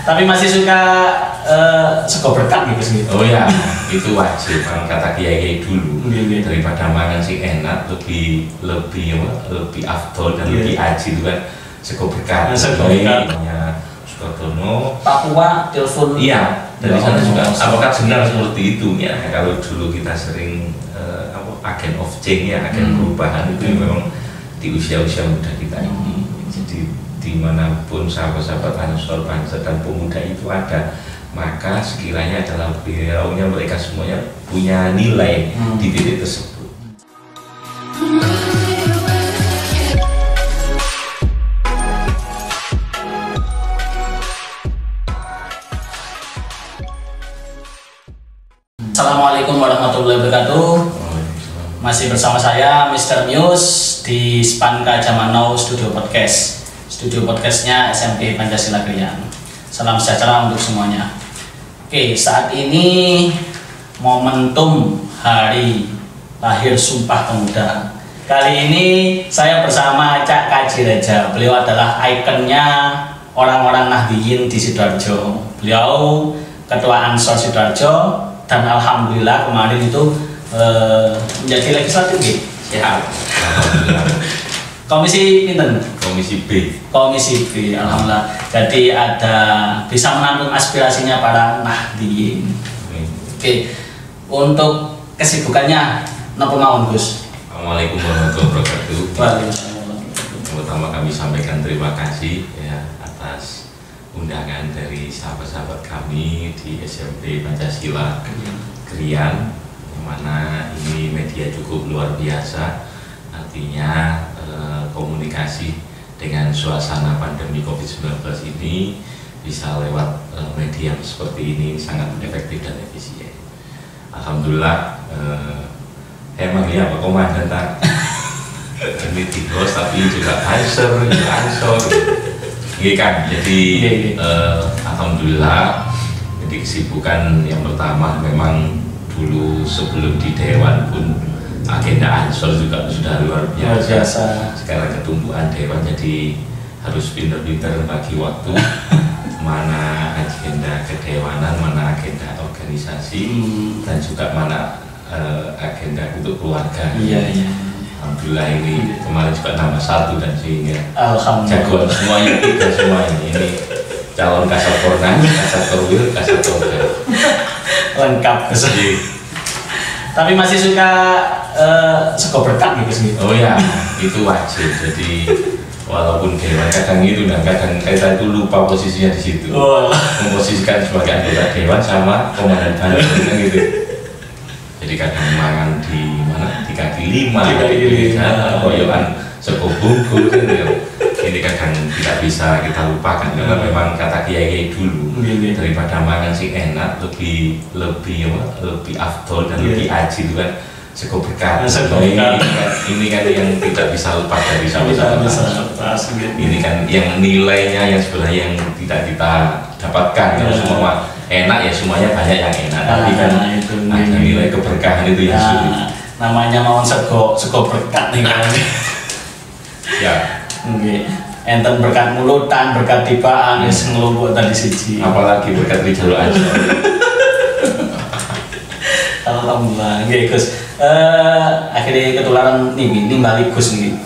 Tapi masih suka sego berkat gitu. Oh ya, itu wajib. Kan kata kiai dulu, daripada mangan sing enak lebih afdol dan lebih aji itu kan sego berkat. Sego berkat. Sukartono. Papua telepon. Iya, dari sana juga. Apakah benar seperti itu ya? Kalau dulu kita sering agen of change ya, agen perubahan itu memang di usia-usia muda kita ini. Jadi dimanapun sahabat-sahabat Ansor, Banser dan pemuda itu ada, maka sekiranya adalah beliaunya mereka semuanya punya nilai di titik tersebut. Assalamualaikum warahmatullahi wabarakatuh. Masih bersama saya Mr. Muse di Spanka Zaman Now Studio Podcast. Studio podcastnya SMP Pancasila Krian. Salam sejahtera untuk semuanya. Oke, saat ini momentum hari lahir Sumpah Pemuda. Kali ini saya bersama Cak Kaji Reja. Beliau adalah ikonnya orang-orang Nahdliyin di Sidoarjo. Beliau Ketua Ansor Sidoarjo dan alhamdulillah kemarin itu menjadi legislatif gitu. Siap. Komisi pinten? Komisi B. Komisi B, alhamdulillah. Jadi ada bisa menampung aspirasinya para Nahdliyin. Oke. Untuk kesibukannya napa mawon, Gus? Assalamualaikum warahmatullahi wabarakatuh. Waalaikumsalam. Pertama kami sampaikan terima kasih ya atas undangan dari sahabat-sahabat kami di SMP Pancasila Krian, yang mana ini media cukup luar biasa, artinya komunikasi dengan suasana pandemi COVID-19 ini bisa lewat media seperti ini sangat efektif dan efisien. Alhamdulillah, emang ya Pak Komandan tak ini tikus tapi juga Ansor, ini kan jadi alhamdulillah. Jadi kesibukan yang pertama memang dulu sebelum di Dewan pun agenda Ansor juga sudah luar biasa. Sekarang ketumbuhan Dewan jadi harus pinter-pinter bagi waktu mana agenda kedewanan, mana agenda organisasi, dan juga mana agenda untuk keluarga. Iya. Alhamdulillah ini kemarin juga nambah satu dan sehingga alhamdulillah jagoan semuanya tiga semuanya ini calon Kasapornas, Kasatorwil, Kasatorga lengkap kesini. Tapi masih suka sego berkat gitu. Oh ya, itu wajib. Jadi walaupun dewan kadang itu dan kadang kita itu lupa posisinya di situ. Memposisikan sebagai anggota dewan sama komandan banser gitu. Jadi kadang mangan di mana di kaki lima, di koyokan sego bungkus gitu. Ini kadang tidak bisa kita lupakan karena memang kata kiai dulu, daripada mangan sing enak lebih afdol dan lebih aji itu kan sego berkat. Ini kan yang tidak bisa lupa dari sama-sama. Ini kan yang nilainya yang sebenarnya yang tidak kita dapatkan. Kalau semua enak ya semuanya banyak yang enak, tapi kan ada nilai keberkahan itu yang sulit. Namanya mau sego berkat nih kan. Ya. Enten berkat mulutan, berkat tibaan, wis ngelumpuk tadi siji. Apalagi berkat di jalur Ansor. Alhamdulillah, nggih Gus. Akhirnya ketularan nimbali Gus niki.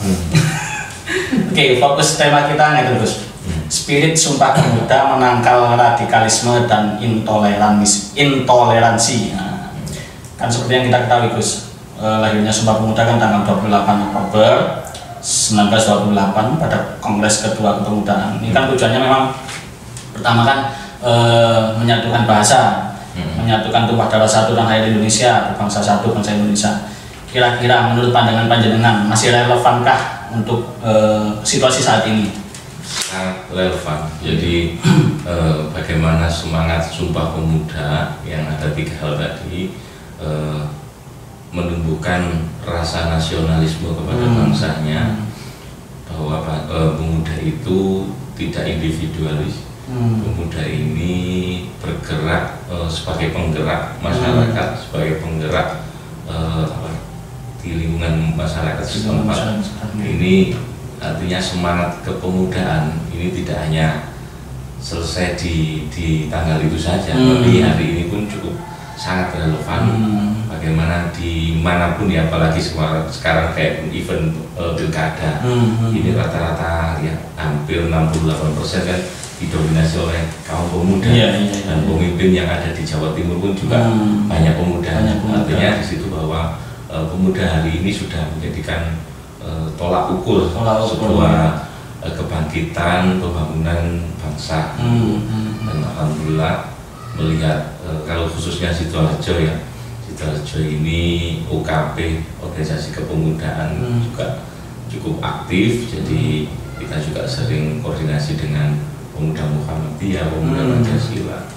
Oke, fokus tema kita ngeten Gus. Spirit Sumpah Pemuda menangkal radikalisme dan intoleransi. Nah, kan seperti yang kita ketahui Gus, lahirnya Sumpah Pemuda kan tanggal 28 Oktober 1928 pada Kongres Kedua Kepemudaan. Ini kan tujuannya memang pertama kan menyatukan bahasa, menyatukan tumpah darah satu dan air Indonesia, berbangsa satu, bangsa Indonesia. Kira-kira menurut pandangan panjenengan masih relevankah untuk situasi saat ini? Sangat relevan. Jadi bagaimana semangat Sumpah Pemuda yang ada tiga hal tadi menumbuhkan rasa nasionalisme kepada bangsanya, bahwa pemuda itu tidak individualis. Pemuda ini bergerak sebagai penggerak masyarakat, sebagai penggerak di lingkungan masyarakat setempat. Ini artinya semangat kepemudaan ini tidak hanya selesai di tanggal itu saja, tapi hari ini pun cukup sangat relevan. Bagaimana dimanapun ya, apalagi sekarang kayak event pilkada, ini rata-rata ya hampir 68% kan didominasi oleh kaum pemuda, dan pemimpin yang ada di Jawa Timur pun juga banyak pemuda. Artinya di situ bahwa pemuda hari ini sudah menjadikan tolak ukur sebuah kebangkitan pembangunan bangsa. Dan alhamdulillah melihat kalau khususnya Sidoarjo ya, Sidoarjo ini OKP, organisasi kepemudaan juga cukup aktif. Jadi kita juga sering koordinasi dengan pemuda Muhammadiyah, pemuda Pancasila.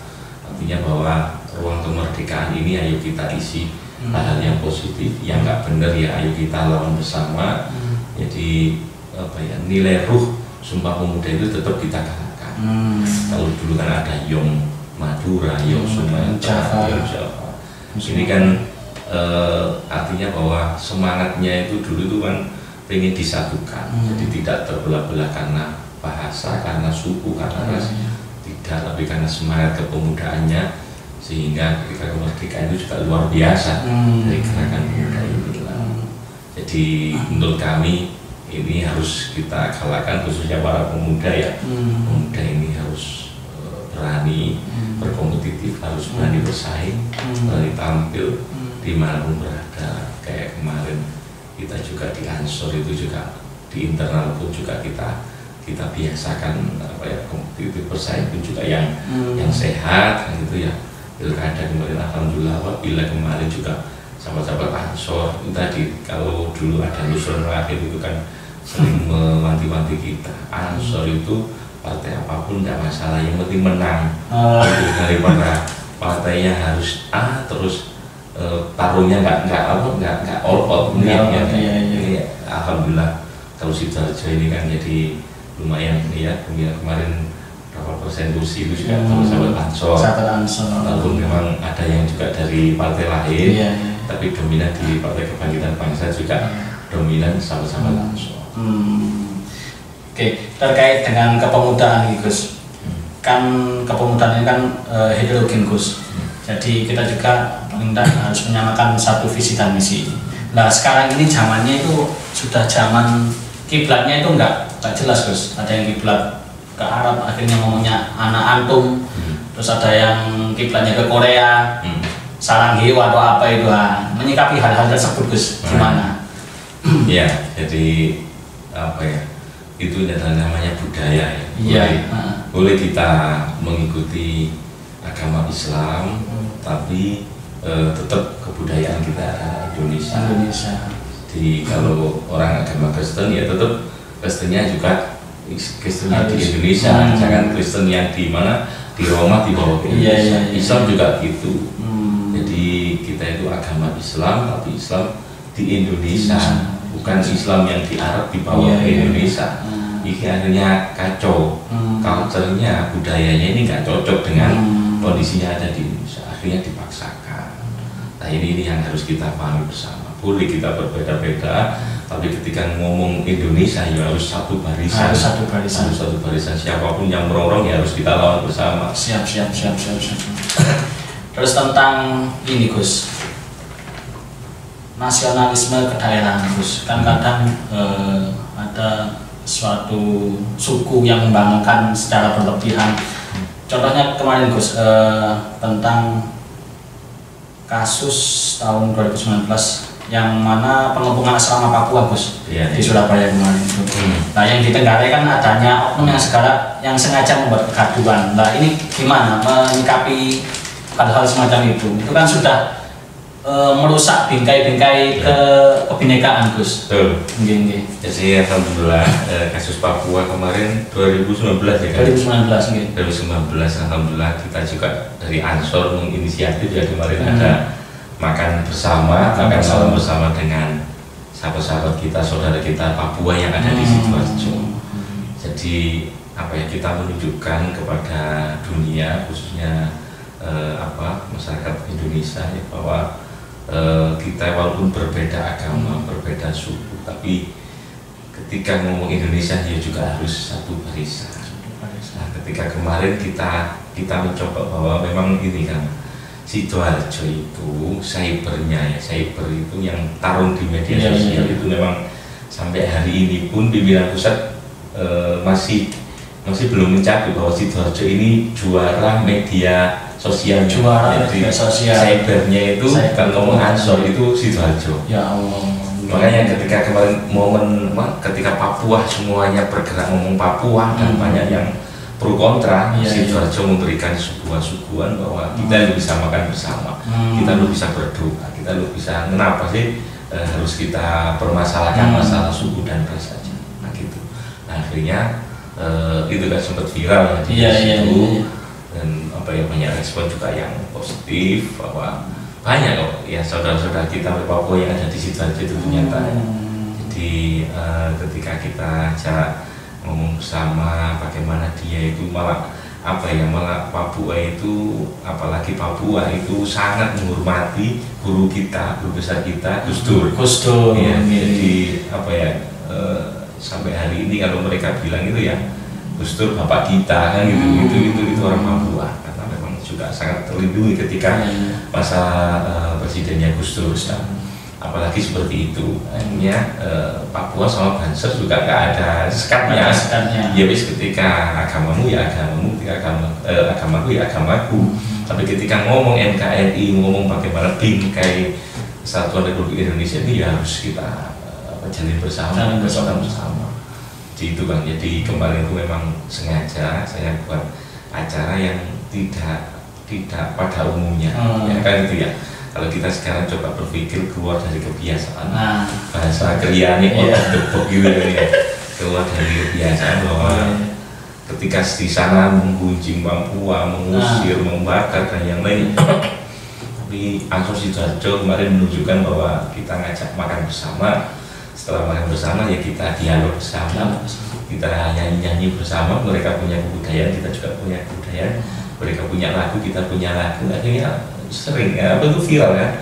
Artinya bahwa ruang kemerdekaan ini ayo kita isi hal-hal yang positif, yang nggak benar ya ayo kita lawan bersama. Jadi apa ya, nilai ruh Sumpah Pemuda itu tetap kita galakkan. Kalau dulu kan ada Yom Madura, Yom Sumatera, Yom Java. Ini kan artinya bahwa semangatnya itu dulu itu kan pengen disatukan, jadi tidak terbelah-belah karena bahasa, karena suku, karena ras, tidak, tapi karena semangat kepemudaannya, sehingga ketika kemerdekaan itu juga luar biasa dari gerakan pemuda itu. Jadi menurut kami ini harus kita galakkan, khususnya para pemuda ya. Pemuda ini harus berani berkompetitif, harus berani bersaing, berani tampil dimanapun berada. Kayak kemarin kita juga di Ansor itu juga di internal pun juga kita biasakan apa ya, kompetitif bersaing pun juga yang sehat gitu ya. Pilkada kemarin alhamdulillah, apabila kemarin juga sahabat-sahabat Ansor itu tadi, kalau dulu ada Nusron Rahim itu kan sering mewanti-wanti kita, Ansor itu partai apapun tidak masalah, yang penting menang. Daripada partainya harus terus tarungnya nggak all out ya. Alhamdulillah kalau Sidoarjo ini kan jadi lumayan ya, kemarin berapa persen kursi itu juga sahabat Ansor. Walaupun memang ada yang juga dari partai lain, tapi dominan di Partai Kebangkitan Bangsa juga dominan sahabat-sahabat Ansor. Oke, terkait dengan kepemudaan ini Gus, kan kepemudaan ini kan heterogen Gus. Jadi kita juga paling tidak harus menyamakan satu visi dan misi. Nah sekarang ini zamannya itu sudah zaman kiblatnya itu enggak jelas Gus. Ada yang kiblat ke Arab, akhirnya ngomongnya anak antum, terus ada yang kiblatnya ke Korea, sarang hiu atau apa itu. Menyikapi hal-hal tersebut Gus gimana? Ya, jadi apa ya, itu namanya budaya ya. Boleh kita mengikuti agama Islam, tapi tetap kebudayaan kita Indonesia. Jadi kalau orang agama Kristen ya tetap Kristennya juga Kristennya di Indonesia, jangan Kristen yang di mana di Roma di bawah Indonesia. Islam juga gitu. Jadi kita itu agama Islam, tapi Islam di Indonesia, bukan Islam yang di Arab di bawah Indonesia. Ini akhirnya kacau, culture-nya, budayanya ini nggak cocok dengan kondisinya ada di Indonesia, akhirnya dipaksakan. Nah ini yang harus kita pahami bersama. Boleh kita berbeda-beda, tapi ketika ngomong Indonesia ya harus satu barisan. Harus satu barisan. Siapapun yang merongrong ya harus kita lawan bersama. Siap. Terus tentang ini Gus, nasionalisme kedaerahan Gus, kan kadang ada suatu suku yang membanggakan secara berlebihan. Contohnya kemarin Gus, tentang kasus tahun 2019 yang mana pengepungan asrama Papua Gus, di Surabaya kemarin itu. Nah yang di Tenggarai kan adanya oknum yang sengaja membuat kegaduhan. Nah ini gimana menyikapi hal-hal semacam itu? Itu kan sudah merusak bingkai-bingkai kebinekaan Gus. Betul. Jadi alhamdulillah kasus Papua kemarin 2019 ya kan? 2019 alhamdulillah kita juga dari Ansor menginisiatif ya kemarin ada makan bersama, makan malam bersama dengan sahabat-sahabat kita, saudara kita Papua yang ada di Sidoarjo. Jadi apa ya, kita menunjukkan kepada dunia khususnya masyarakat Indonesia ya, bahwa kita walaupun berbeda agama, berbeda suku, tapi ketika ngomong Indonesia ya juga harus satu barisan. Nah, ketika kemarin kita mencoba bahwa memang ini kan Sidoarjo itu cybernya ya, cyber itu yang tarung di media sosial itu memang sampai hari ini pun pimpinan pusat masih belum mencapai bahwa Sidoarjo ini juara media sosial. Juara media sosial. Cybernya itu kan ngomong ansor itu Sidoarjo. Ya Allah. Makanya ketika kemarin momen ketika Papua semuanya bergerak ngomong Papua dan banyak yang pro kontra, Sidoarjo memberikan sebuah suguhan bahwa kita bisa makan bersama, kita lu bisa berdoa, kita lu bisa kenapa sih harus kita permasalahkan masalah suku dan ras saja. Nah gitu. Nah akhirnya itu kan sempat viral ya di situ. Dan banyak respon juga yang positif bahwa banyak kok ya saudara-saudara kita di Papua yang ada di Sidoarjo itu ternyata. Jadi ketika kita ajak ngomong bersama bagaimana dia itu malah Papua itu, apalagi Papua itu sangat menghormati guru besar kita Gus Dur. Ya, jadi sampai hari ini kalau mereka bilang itu ya Gus Dur bapak kita kan itu orang Papua karena memang juga sangat terlindungi ketika masa presidennya Gus Dur. Apalagi seperti itu, akhirnya Papua sama Banser juga nggak ada sekatnya. Ya wis ketika agamamu ya agamamu, ketika agamaku ya agamaku. Tapi ketika ngomong NKRI, ngomong bagaimana bingkai Kesatuan Republik Indonesia ini ya harus kita jalin bersama, bersama. Jadi itu kan, jadi kemarin itu memang sengaja saya buat acara yang tidak pada umumnya, ya kan itu ya. Kalau kita sekarang coba berpikir keluar dari kebiasaan, bahasa kriani otot gitu ya, keluar dari kebiasaan bahwa ketika di sana menggunjing Papua, mengusir, membakar dan yang lain. Tapi Ansor Sidoarjo kemarin menunjukkan bahwa kita ngajak makan bersama. Setelah makan bersama ya kita dialog bersama, kita nyanyi bersama. Mereka punya kebudayaan, kita juga punya kebudayaan. Mereka punya lagu, kita punya lagu. Akhirnya sering itu viral kan,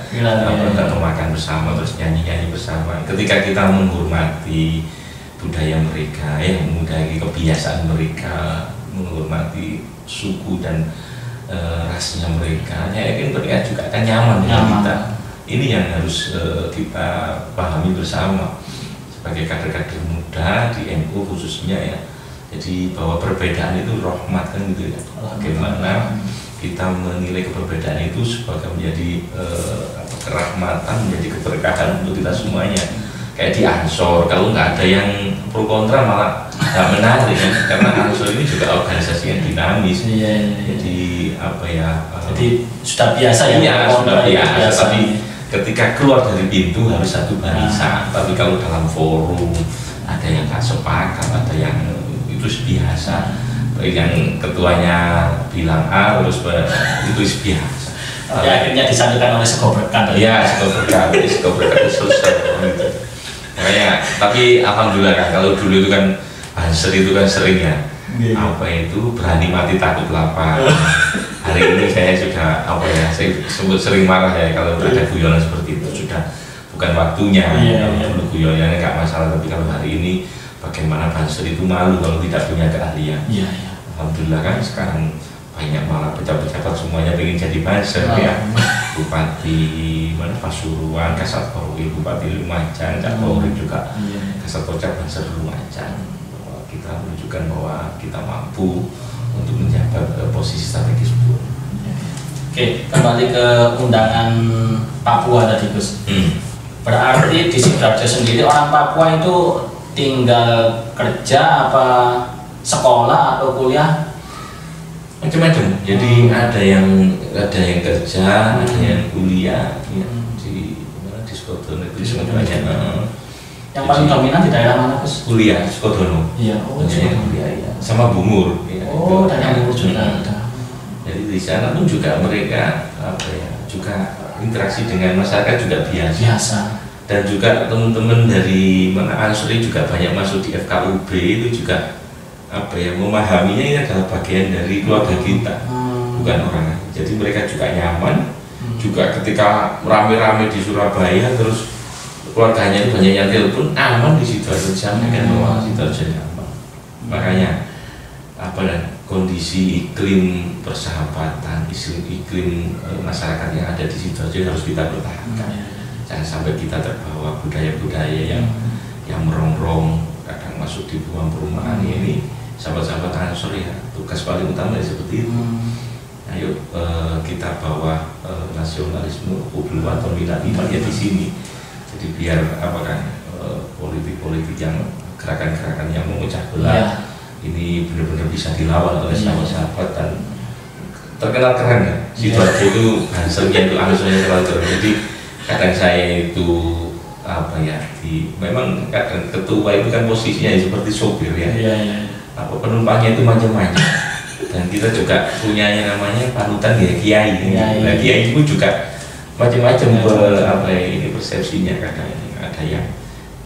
makan bersama terus nyanyi bersama. Ketika kita menghormati budaya mereka, menghormati kebiasaan mereka, menghormati suku dan rasnya mereka, ya yakin mereka juga akan nyaman dengan kita. Ini yang harus kita pahami bersama sebagai kader-kader muda di NU khususnya ya. Jadi bahwa perbedaan itu rahmat kan gitu ya. Bagaimana kita menilai keberbedaan itu sebagai menjadi kerahmatan, menjadi keberkahan untuk kita semuanya. Kayak di Ansor, kalau nggak ada yang pro kontra malah nggak menarik kan? Karena Ansor ini juga organisasi yang dinamis. Jadi jadi sudah biasa ya, sudah biasa. Tapi ketika keluar dari pintu harus satu barisan. Tapi kalau dalam forum ada yang nggak sepakat, ada yang itu biasa. Yang ketuanya bilang A terus itu biasa. Akhirnya disatukan oleh sego berkat. Iya, sego berkat itu selesai gitu. Makanya, tapi alhamdulillah kan kalau dulu itu kan Banser itu kan sering ya berani mati takut lapar. Hari ini saya sudah saya sebut sering marah ya kalau ada guyonan seperti itu, sudah bukan waktunya. Dulu guyonannya nggak masalah, tapi kalau hari ini bagaimana Banser itu malu kalau tidak punya keahlian. Alhamdulillah kan sekarang banyak malah pejabat-pejabat semuanya pengen jadi Banser ya. Bupati Pasuruan, Kasat Polri, Bupati Lumajang, Cak Polri juga Kasat Pocak Banser Lumajang. Kita menunjukkan bahwa kita mampu untuk menjabat posisi strategis pun. Oke, kembali ke undangan Papua tadi Gus. Berarti di Sidoarjo sendiri orang Papua itu tinggal kerja apa sekolah atau kuliah? Macam-macam. Jadi ada yang kerja, ada yang kuliah ya, di Sukodono itu sangat banyak. Yang paling dominan di daerah mana Gus? Kuliah Sukodono. Iya, kuliah ya. Sama Bungur ya. Dan yang Bungur juga ada. Jadi di sana pun juga mereka juga interaksi dengan masyarakat juga biasa. Dan juga teman-teman dari Ansori juga banyak masuk di FKUB itu juga memahaminya ini adalah bagian dari keluarga kita, bukan orang. Jadi mereka juga nyaman. Juga ketika rame-rame di Surabaya terus keluarganya itu banyak yang telepon aman di Sidoarjo, sampaikan bahwa Sidoarjo nyaman. Makanya kondisi iklim persahabatan, iklim masyarakat yang ada di Sidoarjo harus kita pertahankan. Jangan sampai kita terbawa budaya-budaya yang merongrong, kadang masuk di perumahan ini. Sahabat-sahabat Ansor ya, tugas paling utama ya seperti itu. Ayo kita bawa nasionalisme, hubul waton minat iman ya di sini. Jadi biar politik-politik yang gerakan-gerakan yang memecah belah ini benar-benar bisa dilawan oleh sahabat-sahabat dan terkenal keren ya. Sidoarjo itu Hanselnya itu Ansornya terlalu keren. Jadi kadang saya itu memang kadang ketua itu kan posisinya seperti sopir ya. Penumpangnya itu macam-macam. Dan kita juga punya yang namanya panutan ya kiai. Nah, kiai itu juga macam-macam ini persepsinya. Kadang ada yang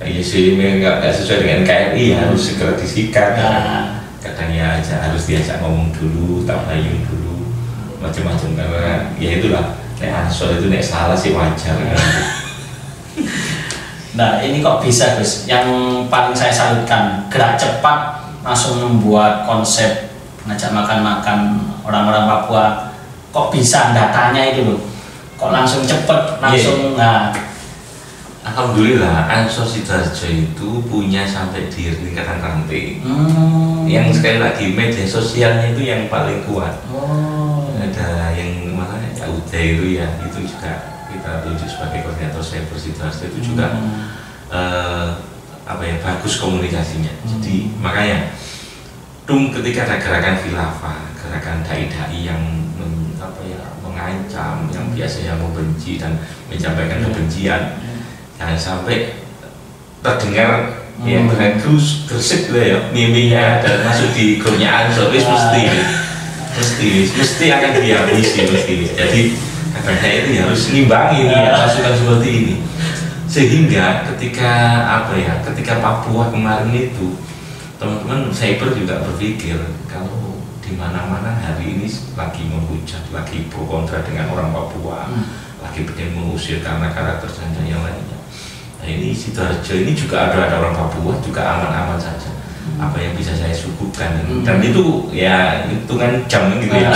nggak sesuai dengan KRI harus segera disikat. Kadang ya harus diajak ngomong dulu, tabayun dulu, macam-macam karena ya itulah. Ansor itu nek salah sih wajar kan. Nah ini kok bisa Gus, yang paling saya salutkan gerak cepat langsung membuat konsep ngajak makan-makan orang-orang Papua, kok bisa datanya itu loh, kok langsung cepet langsung. Nah alhamdulillah Ansor Sidoarjo itu punya sampai di tingkatan ranting. Yang sekali lagi media sosialnya itu yang paling kuat. Ada yang mana Uda itu ya, itu juga kita tunjuk sebagai koordinator cyber Sidoarjo itu juga bagus komunikasinya. Jadi makanya ketika ada gerakan khilafah, gerakan dai-dai yang mengancam, yang biasanya membenci dan menyampaikan kebencian, jangan sampai terdengar yang bagus gresik gitu ya, miminya dan masuk di grupnya Ansor mesti akan dihabisi mesti. Jadi karena itu harus ngimbangi pasukan seperti ini, sehingga ketika Papua kemarin itu teman-teman cyber juga berpikir kalau di mana-mana hari ini lagi menghujat, lagi pro kontra dengan orang Papua, lagi pengen mengusir karena karakter dan yang lainnya. Nah ini Sidoarjo ini juga ada orang Papua juga aman-aman saja. Apa yang bisa saya suguhkan dan itu ya hitungan jam gitu ya.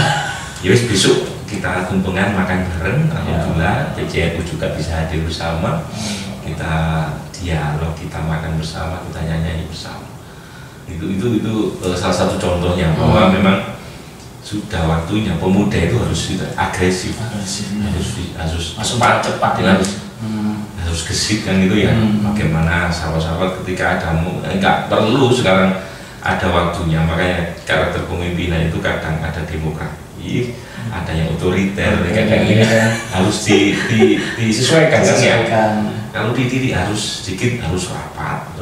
Ya besok kita tumpengan makan bareng, alhamdulillah. JJNU juga bisa hadir bersama. Kita dialog, kita makan bersama, kita nyanyi bersama. Itu salah satu contohnya bahwa memang sudah waktunya pemuda itu harus agresif, harus cepat harus gesit kan gitu ya. Bagaimana sahabat-sahabat ketika ada nggak perlu sekarang ada waktunya, makanya karakter pemimpinan itu kadang ada demokratis, ada yang otoriter, kadang harus disesuaikan kan ya. Kalau dididik harus sedikit, harus rapat,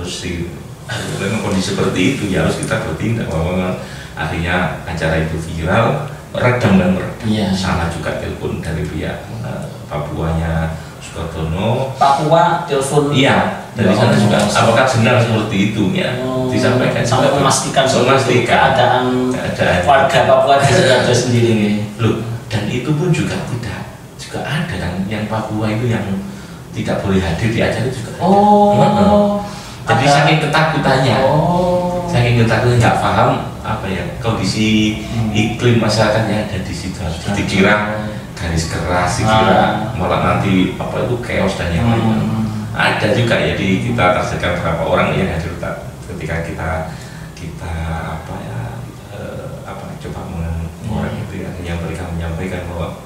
memang kondisi seperti itu ya harus kita bertindak. Bahwa akhirnya acara itu viral, meredam. Salah juga telepon dari pihak Papuanya Sukartono. Papua telepon. Iya, dari sana juga. Apakah benar seperti itu ya? Disampaikan sampai memastikan keadaan warga Papua di Sidoarjo sendiri. Loh, dan itu pun juga ada kan yang Papua itu yang tidak boleh hadir di acara juga. Jadi saking ketakutannya, nggak paham kondisi iklim masyarakatnya ada di Sidoarjo. Dikira garis keras, dikira malah nanti itu chaos dan yang lain. Ada juga ya, jadi kita targetkan berapa orang yang hadir ketika kita coba orang itu ya, yang mereka menyampaikan bahwa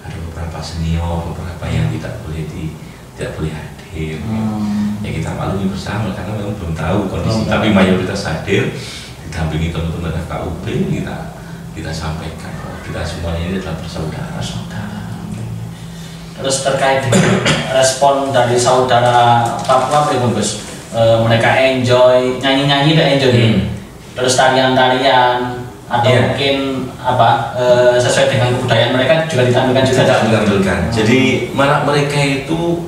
ada beberapa senior, beberapa yang tidak boleh hadir. Ya kita maklumi bersama karena memang belum tahu kondisi, tapi mayoritas hadir, didampingi teman-teman FKUB, kita sampaikan kita semuanya ini adalah bersaudara. Terus terkait dengan respon dari saudara Papua, Gus, mereka enjoy nyanyi-nyanyi dan enjoy, terus tarian-tarian atau mungkin sesuai dengan kebudayaan mereka juga ditampilkan juga. Jadi malah mereka itu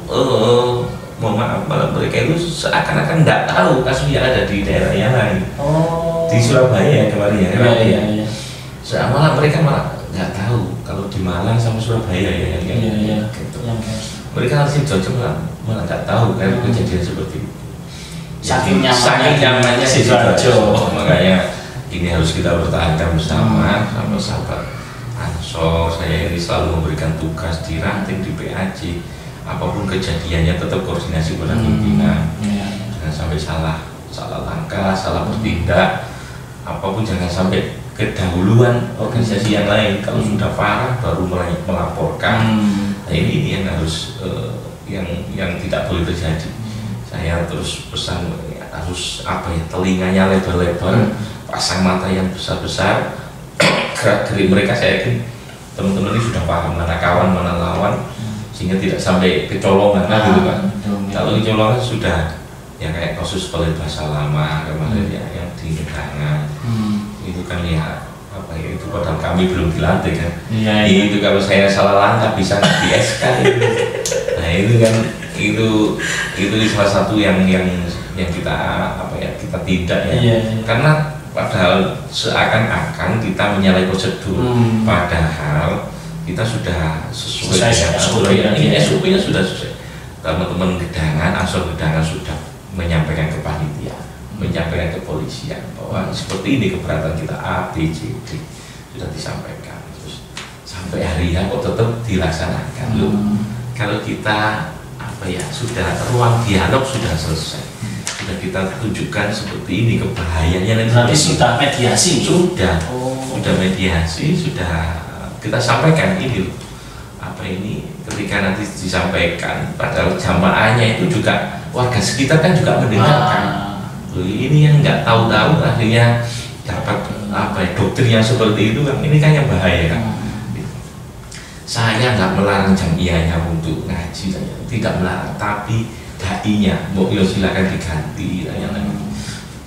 mereka itu seakan-akan tidak tahu kasus yang ada di daerah yang lain. Di Surabaya kemarin ya. Malah mereka nggak tahu kalau di Malang sama Surabaya gitu. Mereka harusnya Sidoarjo malah nggak tahu kan kejadian seperti itu. Saking nyamannya Sidoarjo, makanya ini harus kita pertahankan bersama sama sahabat Ansor. Saya ini selalu memberikan tugas di ranting, di PAJ, apapun kejadiannya tetap koordinasi pada pimpinan. Jangan sampai salah langkah, salah bertindak, apapun jangan sampai kedahuluan organisasi yang lain. Kalau sudah parah baru melaporkan. Nah ini yang harus yang tidak boleh terjadi. Saya terus pesan harus telinganya lebar-lebar, pasang mata yang besar-besar, gerak-gerik mereka. Saya yakin teman-teman ini sudah paham mana kawan mana lawan, sehingga tidak sampai kecolongan gitu kan. Kalau kecolongan sudah ya kayak kasus Balai Bahasa Lama kemarin ya yang di Gedangan, itu kan ya itu padahal kami belum dilantik kan. Itu kalau saya salah langkah bisa di SK itu. Nah itu kan itu salah satu yang kita kita tidak ya. Karena padahal seakan-akan kita menyalahi prosedur, padahal kita sudah sesuai dengan aturan. Ini SOP-nya sudah sesuai. Teman-teman Gedangan, Ansor Gedangan sudah menyampaikan ke panitia, menyampaikan ke polisian bahwa seperti ini keberatan kita A, B, C, D sudah disampaikan. Terus sampai hari ini kok tetap dilaksanakan. Loh, kalau kita sudah ruang dialog sudah selesai, sudah kita tunjukkan seperti ini kebahayaannya. Berarti sudah mediasi? Sudah mediasi, sudah kita sampaikan ini ketika nanti disampaikan, padahal jamaahnya itu juga warga sekitar kan juga mendengarkan. Ini yang nggak tahu-tahu akhirnya dapat doktrin yang seperti itu kan, ini kan yang bahaya kan. Saya nggak melarang jamiahnya untuk ngaji, saya tidak melarang, tapi dai-nya mau silakan diganti.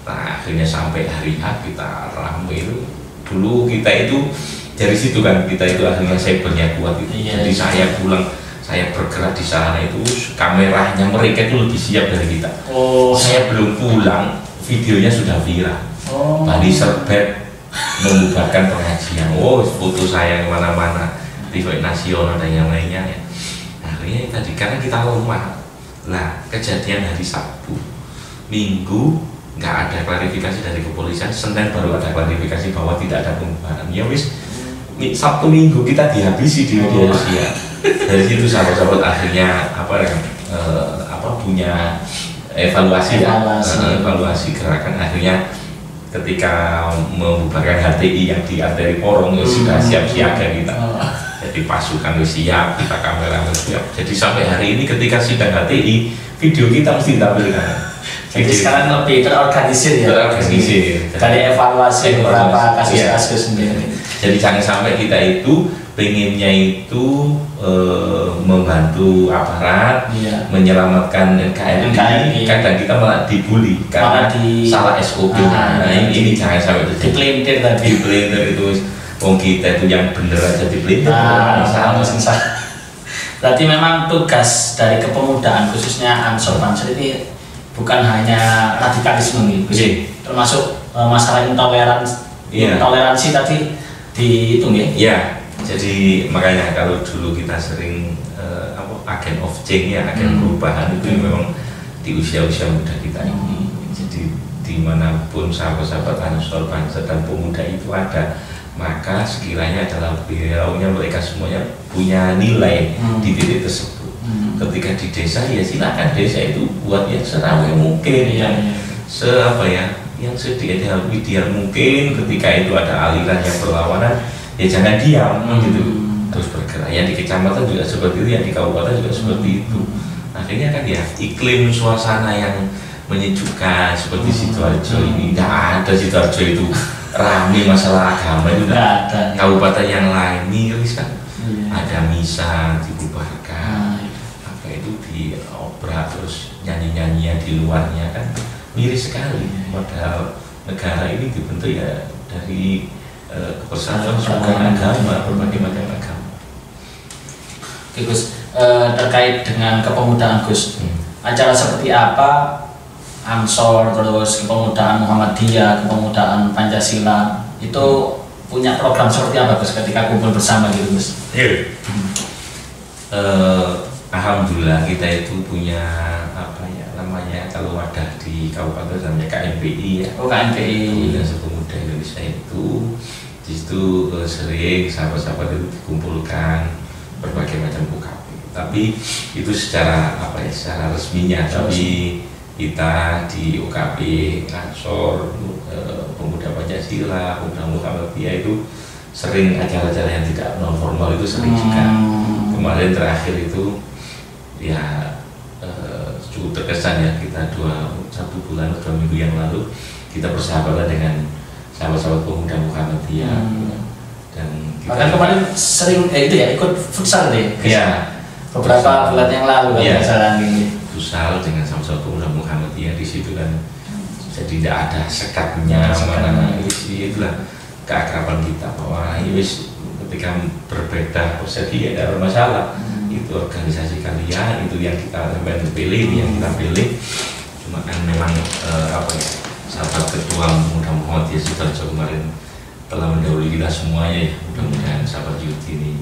Nah akhirnya sampai hari H kita ramai itu. Dulu kita itu dari situ kan, kita itu akhirnya cybernya kuat itu. Jadi saya pulang, saya bergerak di sana itu, kameranya mereka itu lebih siap dari kita. Saya belum pulang, videonya sudah viral. Tadi serbet membubarkan pengajian. Foto saya kemana-mana, TV nasional dan yang lainnya ya. Akhirnya tadi karena kita lemah. Nah kejadian hari Sabtu, Minggu nggak ada klarifikasi dari kepolisian, Senin baru ada klarifikasi bahwa tidak ada pembubaran. Ya wis, Sabtu Minggu kita dihabisi di media sosial. Dari situ sahabat-sahabat akhirnya punya evaluasi gerakan. Akhirnya ketika membubarkan HTI yang di arteri Porong sudah siap siaga kita. Jadi pasukan siap, kita kamera siap. Jadi sampai hari ini ketika sidang HTI, video kita mesti ditampilkan. Jadi sekarang lebih terorganisir ya. Dari evaluasi beberapa kasus-kasus sendiri. Jadi jangan sampai kita itu pengennya itu membantu aparat, menyelamatkan NKRI, kadang kita malah dibully karena salah SOP. Nah ini jangan sampai dipelintir tadi. Dipelintir itu, kita itu yang bener aja dipelintir. Berarti memang tugas dari kepemudaan khususnya Ansor Banser ini bukan hanya radikalisme nih, termasuk masalah intoleransi tadi dihitung ya. Iya. Jadi makanya kalau dulu kita sering agen of change ya, agen perubahan itu memang di usia-usia muda kita ini. Jadi dimanapun sahabat-sahabat Ansor Banser dan pemuda itu ada, maka sekiranya adalah beliaunya mereka semuanya punya nilai di titik tersebut. Ketika di desa ya silakan desa itu buat yang seramai mungkin, yang ideal mungkin. Ketika itu ada aliran yang berlawanan, ya jangan diam gitu, terus bergerak. Yang di kecamatan juga seperti itu, yang di kabupaten juga seperti itu. Akhirnya kan ya iklim suasana yang menyejukkan seperti Sidoarjo ini tidak ada. Sidoarjo itu ramai masalah agama itu tidak ada. Kabupaten yang lain miris kan, ada misa dibubarkan, itu diobrak, terus nyanyi-nyanyian di luarnya kan miris sekali. Padahal negara ini dibentuk ya dari kebersatuan agama, berbagai macam agama. Oke Gus, terkait dengan kepemudaan Gus, acara seperti apa Ansor, terus kepemudaan Muhammadiyah, kepemudaan Pancasila itu punya program seperti apa Gus ketika kumpul bersama gitu Gus? Alhamdulillah kita itu punya kalau wadah di kabupaten namanya KMPI ya. KMPI. Komunitas Pemuda Indonesia saya itu di situ sering sahabat-sahabat itu dikumpulkan berbagai macam UKP. Tapi itu secara apa ya, secara resminya. Tapi kita di UKP Ansor, Pemuda Pancasila, Pemuda Muhammadiyah itu sering acara-acara yang tidak non formal itu sering juga. Kemarin terakhir itu ya cukup terkesan ya, kita 1 bulan atau 2 minggu yang lalu kita bersahabatan dengan sahabat-sahabat Pemuda Muhammadiyah. Dan bahkan kemarin sering itu ya ikut futsal deh. Iya. Beberapa bulan yang lalu ya, futsal dengan sahabat-sahabat Pemuda Muhammadiyah di situ kan. Jadi tidak ada sekatnya mana itulah keakraban kita bahwa ketika berbeda persepsi ya tidak ada masalah. Itu organisasi kalian, itu yang kita pilih, yang kita pilih. Cuma kan memang apa ya, sahabat ketua Pemuda Muhammadiyah Sidoarjo kemarin telah mendahului kita semuanya ya. Mudah-mudahan sahabat Yudi ini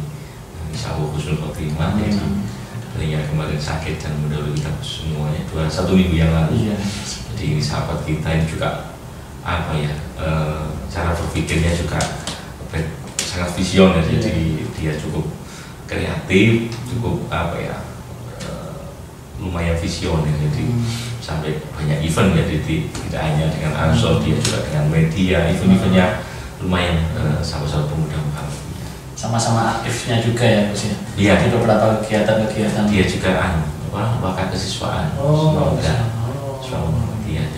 insya Allah husnul khotimah. Jadi beliau kemarin sakit dan mendahului kita semuanya 1 minggu yang lalu. Jadi ini sahabat kita ini juga apa ya, cara berpikirnya juga sangat visioner. Jadi dia cukup kreatif, cukup apa ya, lumayan visioner. Jadi sampai banyak event ya, jadi tidak hanya dengan Ansor, dia juga dengan media, eventnya lumayan. Sahabat-sahabat Pemuda Muhammadiyah sama-sama aktifnya juga ya Gus ya. Iya. Di beberapa kegiatan-kegiatan. Dia juga wakil kesiswaan. Muhammadiyah.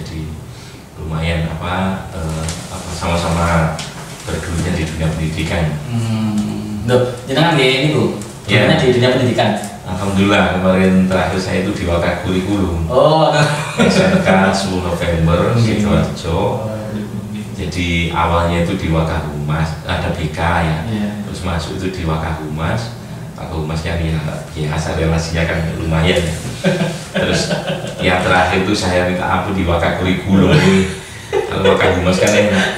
Jadi lumayan sama-sama bergelunya di dunia pendidikan. Jangan ini Bu. Gimana di dunia pendidikan? Alhamdulillah kemarin terakhir saya itu di Wakak Kurikulum. SMK 10 November Sidoarjo. Jadi awalnya itu di Wakahumas, ada BK ya. Terus masuk itu di Wakahumas. Wakahumasnya ya biasa, relasinya kan lumayan ya. Terus yang terakhir itu saya minta ampun di Wakak Kurikulum ini. Kalau Wakahumas kan enak,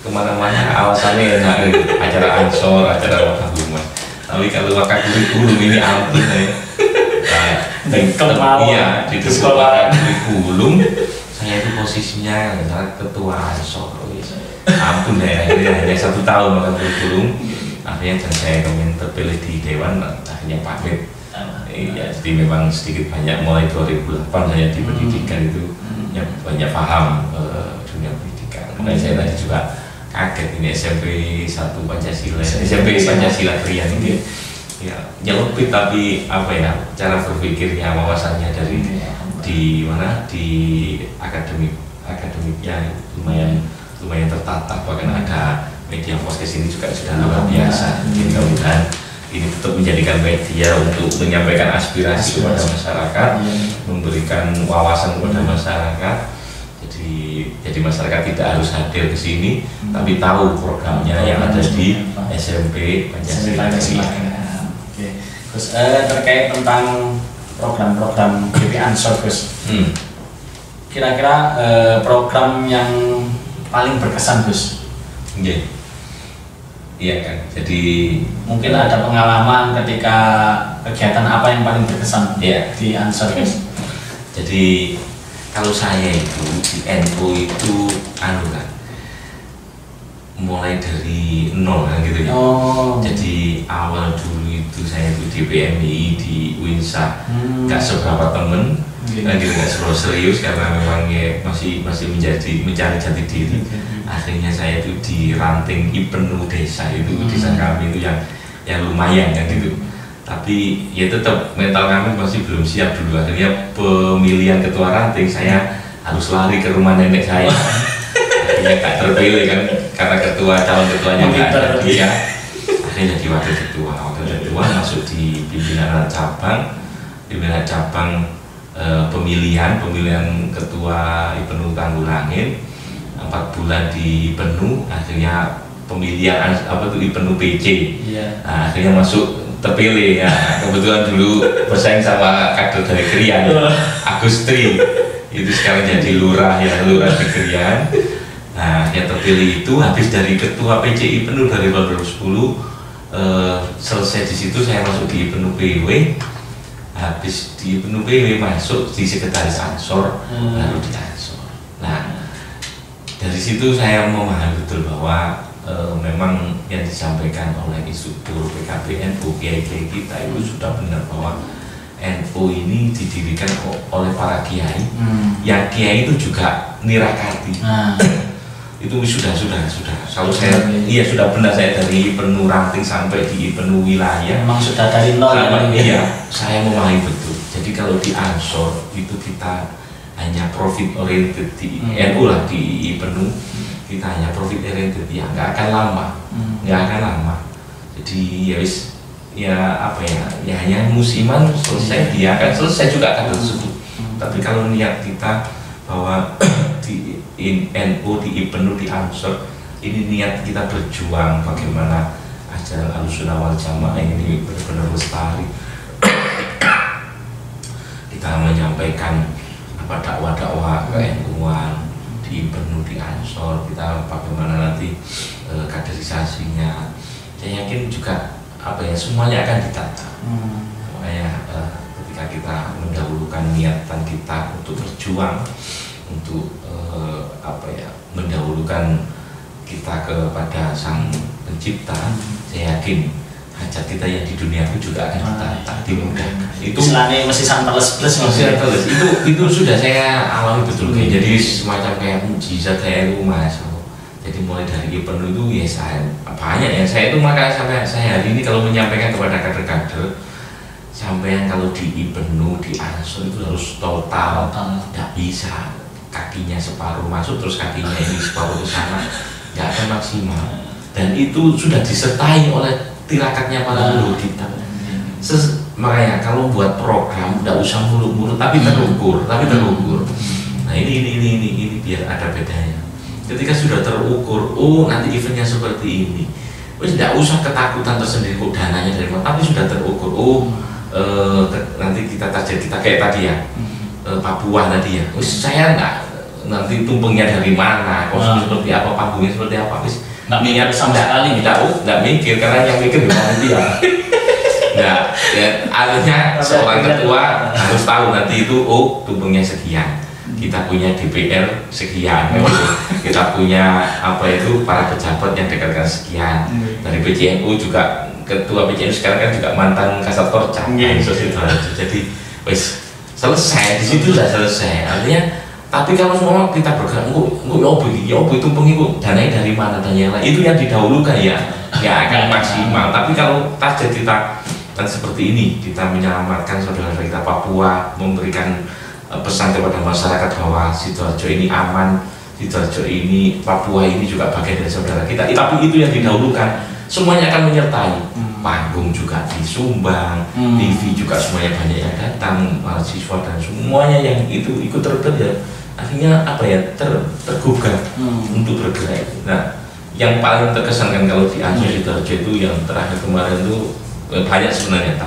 kemana-mana alasannya enak, acara Ansor, acara Wakahumas. Tapi kalau Wakak Kurikulum ini ampun ya. Iya, di sekolah kurikulum saya itu posisinya ketua Ansor. Ampun ya, akhirnya hanya 1 tahun Wakak Kurikulum. Akhirnya dan saya kemudian terpilih di Dewan, akhirnya pamit. Ya, jadi memang sedikit banyak mulai 2008 saya di pendidikan itu ya banyak paham dunia pendidikan. Makanya saya tadi juga kaget ini SMP 1 Pancasila, SMP Pancasila Krian ini ya nyelupit, tapi apa ya, cara berpikirnya, wawasannya dari di mana, di akademiknya lumayan tertata. Bahkan ada media podcast ini juga sudah luar biasa. Mudah-mudahan ini tetap menjadikan media untuk menyampaikan aspirasi kepada masyarakat, memberikan wawasan kepada masyarakat. Jadi masyarakat tidak harus hadir ke sini, tapi tahu programnya yang ada di SMP Pancasila. Terus terkait tentang program-program BP Ansor, Gus. Kira-kira program yang paling berkesan, Gus? Iya kan. Jadi mungkin ada pengalaman ketika kegiatan apa yang paling berkesan di Ansor, Gus? Jadi kalau saya itu di NU itu mulai dari nol kan gitu ya. Jadi awal dulu itu saya itu di PMI, di Winsa, nggak seberapa temen, kan gitu, nggak seberapa serius karena memang ya masih mencari jati diri. Akhirnya saya itu di ranting IPENU desa itu, desa kami itu yang lumayan kan gitu. Tapi ya tetap mental kami masih belum siap dulu. Akhirnya pemilihan ketua ranting saya harus lari ke rumah nenek saya. Akhirnya tak terpilih kan karena calon ketuanya nggak ada dia. Akhirnya jadi wakil ketua masuk di pimpinan cabang pemilihan ketua IPENU Tanggulangin 4 bulan di IPENU. Akhirnya pemilihan IPENU PC. Nah, akhirnya masuk terpilih ya. Kebetulan dulu bersaing sama kader dari Krian, Agustri. Itu sekarang jadi lurah di Krian. Nah, yang terpilih itu habis dari ketua PCI IPENU dari 2010, selesai di situ saya masuk di IPENU PW. Habis di IPENU PW masuk di sekretaris Ansor, lalu di Ansor. Nah, dari situ saya memahami betul bahwa memang yang disampaikan oleh instruktur PKB NU kiai kita itu sudah benar bahwa NU ini didirikan oleh para kiai, yang kiai itu juga nirakati. Itu sudah. Kalau saya iya sudah benar, saya dari penuh ranting sampai di penuh wilayah. Memang sudah dari nol ya. Iya, saya memahami betul. Jadi kalau di Ansor itu kita hanya profit oriented di NU lah, di penuh kita hanya profit oriented, ya nggak akan lama. Jadi ya apa ya hanya musiman selesai, dia akan selesai juga akan tersebut. Tapi kalau niat kita bahwa di NU di penuh di Ansor ini niat kita berjuang bagaimana ajaran Ahlussunnah wal Jamaah ini benar-benar lestari. Kita menyampaikan dakwah ke-NU-an di penuh di Ansor, kita bagaimana nanti kaderisasinya. Saya yakin juga semuanya akan ditata. Makanya ketika kita mendahulukan niatan kita untuk berjuang, untuk mendahulukan kita kepada Sang Pencipta, saya yakin hajat kita yang di dunia itu juga akan ditata, dimudahkan. Itu istilahnya masih plus itu sudah saya alami betul. Jadi semacam kayak mujizat saya itu Mas. Jadi mulai dari penuh itu ya saya banyak ya, saya itu makanya sampai saya hari ini kalau menyampaikan kepada kader-kader, sampai kalau di penuh di Ansor itu harus total. Tidak bisa kakinya separuh masuk terus kakinya ini separuh ke sana, nggak akan maksimal. Dan itu sudah disertai oleh tirakatnya para leluhur kita. Makanya kalau buat program tidak usah muluk-muluk, tapi terukur. Nah ini biar ada bedanya. Ketika sudah terukur, nanti eventnya seperti ini, tidak usah ketakutan tersendiri kok dananya dari mana, tapi sudah terukur. Nanti kita target kita kayak tadi ya, Papua tadi ya. Saya enggak nanti tumpengnya dari mana, kostum seperti apa, panggungnya seperti apa, nggak mikir sama sekali, nggak mikir, karena yang mikir nanti ya. Nah, artinya seorang ketua harus tahu nanti itu tumpengnya sekian, kita punya DPR sekian, kita punya para pejabat yang dekatkan sekian, dari PCNU juga ketua PCNU sekarang kan juga mantan Kasat Korca, jadi selesai di situ sudah selesai. Artinya tapi kalau semua kita bergerak, itu pengiku dananya dari mana tanya itu yang didahulukan ya, nggak akan maksimal. Tapi kalau target kita dan seperti ini, kita menyelamatkan saudara-saudara kita Papua, memberikan pesan kepada masyarakat bahwa Sidoarjo ini aman, Sidoarjo ini, Papua ini juga bagian dari saudara kita. Tapi itu yang didahulukan, semuanya akan menyertai. Panggung juga disumbang, TV juga semuanya banyak yang datang, mahasiswa dan semuanya yang itu ikut terlibat ya. Akhirnya tergugah untuk bergerak. Nah, yang paling terkesan kan kalau di Ansor Sidoarjo itu yang terakhir kemarin itu banyak sebenarnya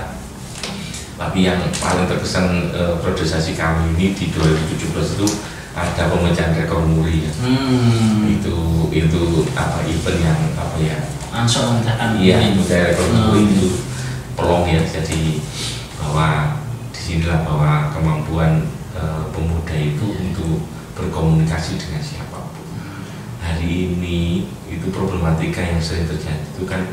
tapi yang paling terkesan priorisasi kami ini di 2017 itu ada pemecahan rekor muri ya. Itu event yang Ansor memecahkan rekor muri itu pelong ya. Jadi bahwa disinilah bahwa kemampuan pemuda itu untuk berkomunikasi dengan siapapun. Hari ini itu problematika yang sering terjadi itu kan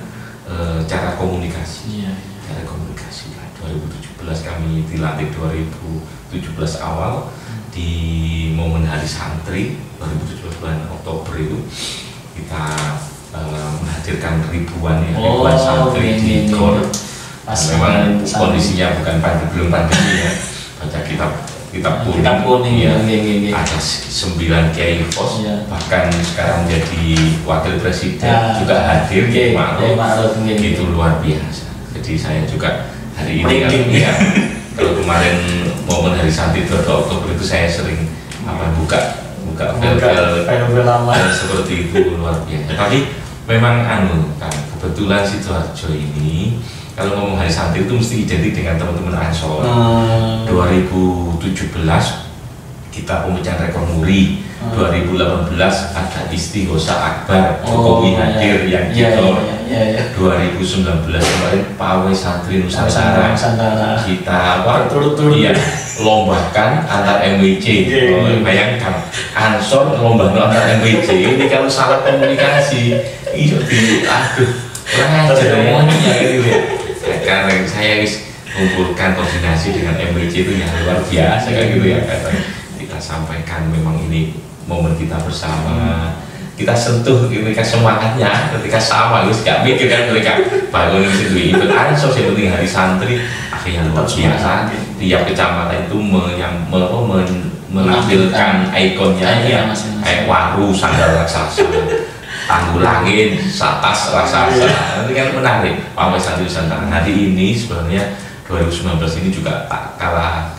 cara komunikasi. Cara komunikasi. 2017 kami dilantik 2017 awal di momen Hari Santri 2017 bulan Oktober itu kita menghadirkan ribuan santri di GOR. Memang kondisinya bukan belum pandemi ya. Baca kitab kuning ya, ada 9 kiai pos, bahkan sekarang jadi wakil presiden juga hadir di Ma'ruf, itu luar biasa. Jadi saya juga hari ini kalau kemarin momen Hari Santri 2 Oktober itu saya sering buka file seperti itu, luar biasa. Tapi memang kebetulan Sidoarjo ini kalau ngomong Hari Santri itu mesti identik dengan teman-teman Ansor. 2017 kita pemecahan rekor muri. 2018 ada Istighosa Akbar, Jokowi hadir yang ya. 2019 kemarin Pawai Santri Nusantara kita berturut-turut lombakan antar MWC. Bayangkan Ansor lombakan antar MWC ini kalau salah komunikasi itu kurang ajar ngomongnya gitu ya. Karena saya kumpulkan koordinasi dengan MWC itu yang luar biasa kayak gitu ya, kita sampaikan memang ini momen kita bersama, kita sentuh mereka semangatnya ketika sama, gak mikir kan mereka bangun itu event Ansor yang penting hari santri akhirnya luar biasa. Tiap kecamatan itu menampilkan ikonnya kayak waru sandal raksasa, tanggulangin satas raksasa, itu kan menarik. Pawai Santri Nusantara hari ini sebenarnya 2019 ini juga tak kalah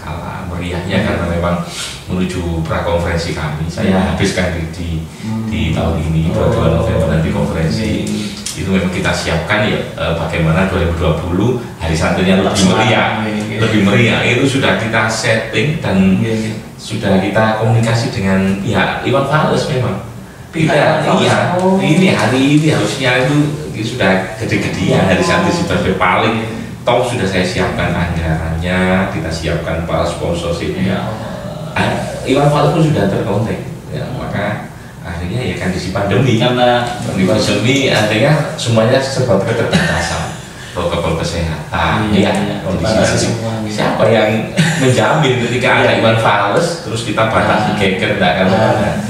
meriahnya karena memang menuju prakonferensi kami. Saya habiskan di tahun ini 22 November nanti konferensi. Itu memang kita siapkan ya bagaimana 2020 hari santrinya lebih meriah. Itu sudah kita setting dan sudah kita komunikasi dengan ya Iwan Fals memang. Ini hari ini harusnya itu sudah gede-gedean hari santri sebagai paling top, sudah saya siapkan anggarannya, kita siapkan para sponsorshipnya. Iwan Fals pun sudah terkontak, ya, maka akhirnya ya kondisi pandemi, karena pandemi artinya semuanya serba keterbatasan, protokol kesehatan, kondisi siapa yang menjamin ketika ada Iwan Fals terus kita batasi geger, tidak akan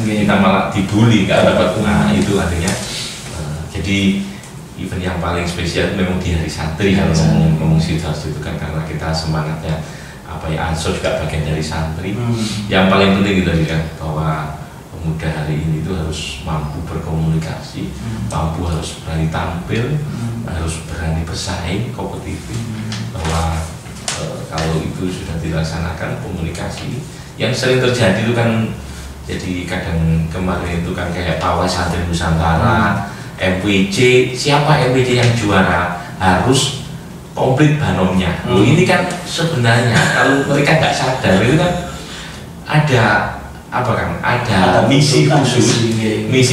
kita malah dibully nggak dapat. Itu artinya jadi event yang paling spesial memang di hari santri kalau ngomong situasi itu kan, karena kita semangatnya apa ya, Ansor juga bagian dari santri. Yang paling penting itu tadi kan, bahwa pemuda hari ini itu harus mampu berkomunikasi, mampu harus berani tampil, harus berani bersaing kompetitif. Bahwa kalau itu sudah dilaksanakan komunikasi, yang sering terjadi itu kan, jadi kadang kemarin itu kan kayak Pawai Santri Nusantara, MWC, siapa MWC yang juara harus komplit banomnya. Ini kan sebenarnya kalau mereka nggak sadar itu kan ada apa kan? Ada misi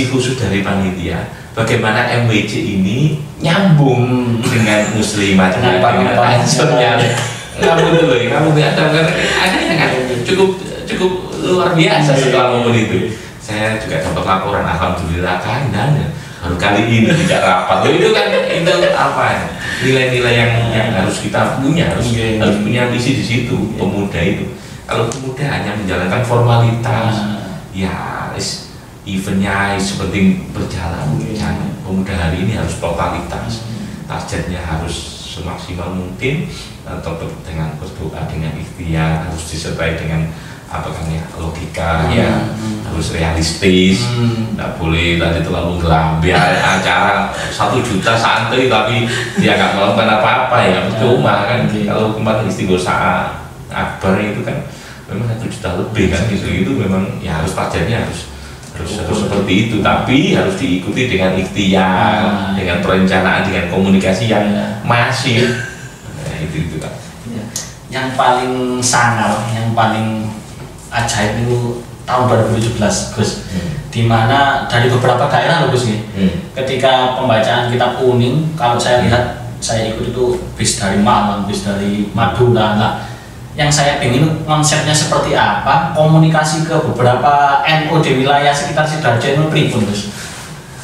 khusus dari panitia. Bagaimana MWC ini nyambung dengan muslimat, dengan ansurnya. Kamu tuh, ada yang kan cukup luar biasa setelah momen itu. Saya juga dapat laporan, alhamdulillah kan, dan baru kali ini tidak rapat. Itu kan itu apa ya, nilai-nilai yang harus kita punya, harus punya misi di situ. Pemuda itu, kalau pemuda hanya menjalankan formalitas, ya eventnya seperti berjalan. Pemuda hari ini harus totalitas, targetnya harus semaksimal mungkin, tetap dengan berdoa, dengan ikhtiar, harus disertai dengan apa kan ya, logika ya, harus realistis, nggak boleh tadi terlalu gelambiar acara 1 juta santri tapi dia nggak melakukan apa-apa ya, cuma kan. Kalau kemarin istighosa akbar itu kan memang 1 juta lebih kan, itu memang ya harus targetnya harus seperti itu, tapi harus diikuti dengan ikhtiar, dengan perencanaan, dengan komunikasi yang masif. Itu kan. Yang paling sangar, yang paling ajaib itu tahun 2017 Gus, dimana dari beberapa daerah loh Gus nih, ketika pembacaan kitab kuning, kalau saya lihat, saya ikut itu bis dari Malang, bis dari Madura. Nah, yang saya ingin konsepnya seperti apa, komunikasi ke beberapa NU di wilayah sekitar Sidoarjo itu pripun Gus?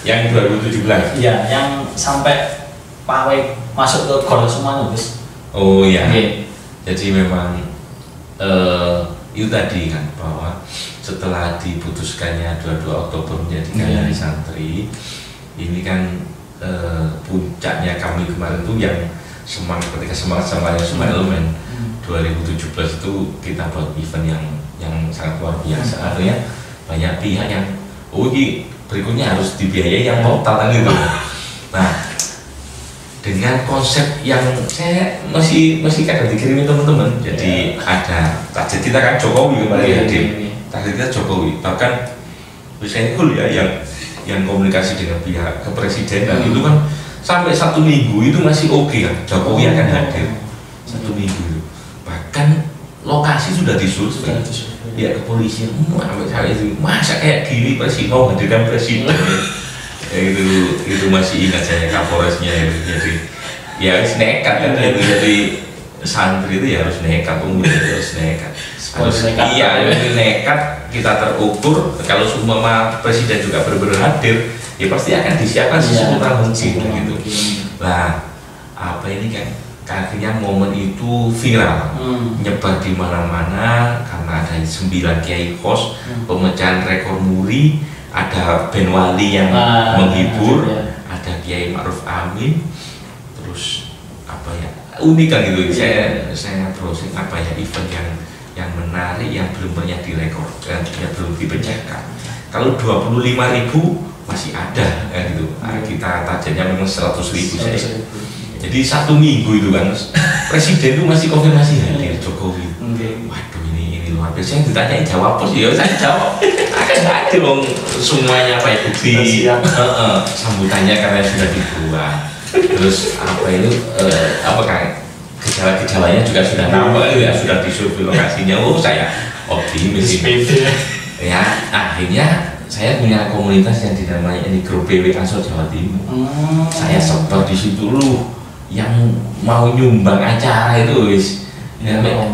Yang 2017? Iya, yang sampai Pawai masuk ke Gor semua Gus. Oh iya, jadi memang itu tadi kan, bahwa setelah diputuskannya 22 Oktober menjadi hari santri, ini kan puncaknya kami kemarin itu yang semangat, ketika semangat semua elemen 2017 itu kita buat event yang sangat luar biasa. Artinya banyak pihak yang ini berikutnya harus dibiayai yang total kan gitu. Nah, dengan konsep yang saya masih kadang dikirimin teman-teman. Jadi ada target kita kan Jokowi kemarin hadir. Target kita Jokowi. Bahkan Hussein Kul ya yang komunikasi dengan pihak kepresidenan itu kan sampai 1 minggu itu masih oke kan, Jokowi akan hadir 1 minggu itu. Bahkan lokasi sudah disurvei. Ya kepolisian, masa kayak gini presiden hadirkan presiden. itu masih ingat saya Kapolresnya itu. Jadi ya harus nekat kan itu, jadi santri itu ya harus nekat, harus nekat. Iya, nekat, kita terukur. Kalau semua presiden juga benar-benar hadir, ya pasti akan disiapkan sesuatu mungkin gitu. Nah, apa ini kan? Akhirnya momen itu viral, nyebar di mana-mana karena ada 9 kiai host, pemecahan rekor muri, ada band wali yang menghibur, ada Kiai Ma'ruf Amin, terus apa ya unik kan gitu. Saya browsing apa ya event yang menarik yang belum pernah direkor dan yang belum dipecahkan. Kalau 25.000 masih ada kan gitu. Kita targetnya memang 100.000 saya. Jadi 1 minggu itu kan presiden itu masih konfirmasi hadir Jokowi. Waduh ini luar biasa. Yang ditanya jawab bos, ya saya jawab. Akan ada dong semuanya apa ya bukti sambutannya karena sudah dibuat. Terus apa itu apakah gejala-gejalanya juga sudah nampak ya, sudah disurvei lokasinya. Oh saya optimis ini. Ya akhirnya saya punya komunitas yang dinamai ini grup PW Ansor Jawa Timur. Saya sebar di situ loh. Yang mau nyumbang acara itu wis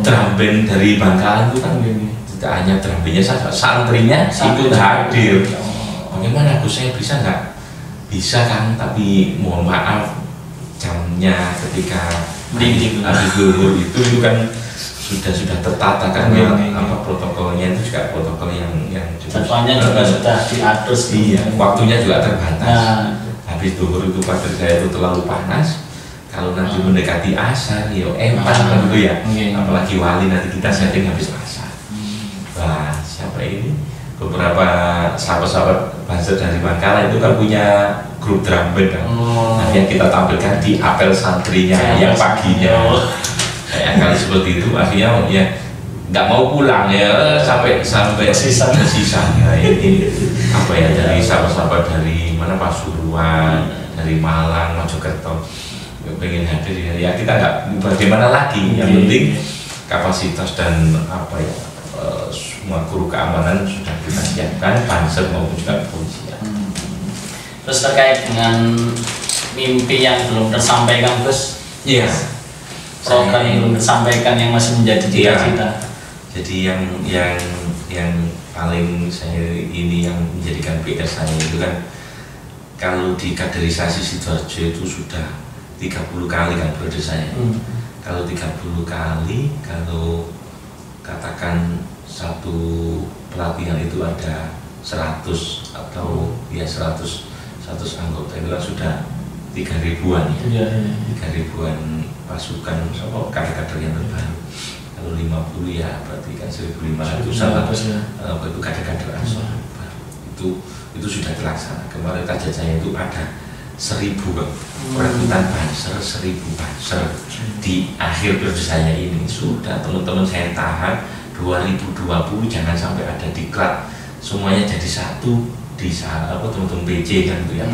drum band dari Bangkalan itu kan tidak hanya drum bandnya saja, santrinya ikut hadir. Bagaimana Gus, saya bisa nggak? Bisa kan, tapi mohon maaf jamnya ketika habis zuhur itu kan sudah tertata kan apa protokolnya itu juga protokol yang jadwalnya juga sudah diatur. Iya, waktunya juga terbatas. Habis zuhur itu pada saya itu terlalu panas. Kalau nanti mendekati asar, ya kan gitu ya. Apalagi wali nanti kita setting habis asar. Wah, siapa ini? Beberapa sahabat-sahabat bangsa dari Bangkalan itu kan punya grup drum band kan. Nanti yang kita tampilkan di apel santrinya yang paginya. Kayak kali seperti itu, akhirnya ya nggak mau pulang ya sampai sisa. Ya, ini apa ya dari sahabat-sahabat dari mana Pasuruan, dari Malang, Mojokerto. Pengen hadir ya kita nggak bagaimana lagi, yang penting kapasitas dan apa ya semua kru keamanan sudah kita siapkan, Pansel maupun juga kepolisian. Terus terkait dengan mimpi yang belum tersampaikan Gus, program yang belum tersampaikan yang masih menjadi cita-cita. Jadi yang paling saya ini yang menjadikan PR saya itu kan kalau di kaderisasi Sidoarjo itu sudah 30 kali kan periode saya. Kalau 30 kali, kalau katakan satu pelatihan itu ada 100 atau ya 100 anggota itu kan sudah 3.000-an ya. 3.000-an pasukan kader-kader yang terbaru. Kalau 50 ya berarti kan 1.500 itu kader-kader Ansor baru. Itu sudah terlaksana. Kemarin target saya itu ada 1.000 perekrutan banser, 1.000 banser di akhir periode saya ini. Sudah teman-teman saya tahan 2020 jangan sampai ada diklat, semuanya jadi satu di apa teman-teman BC kan gitu ya,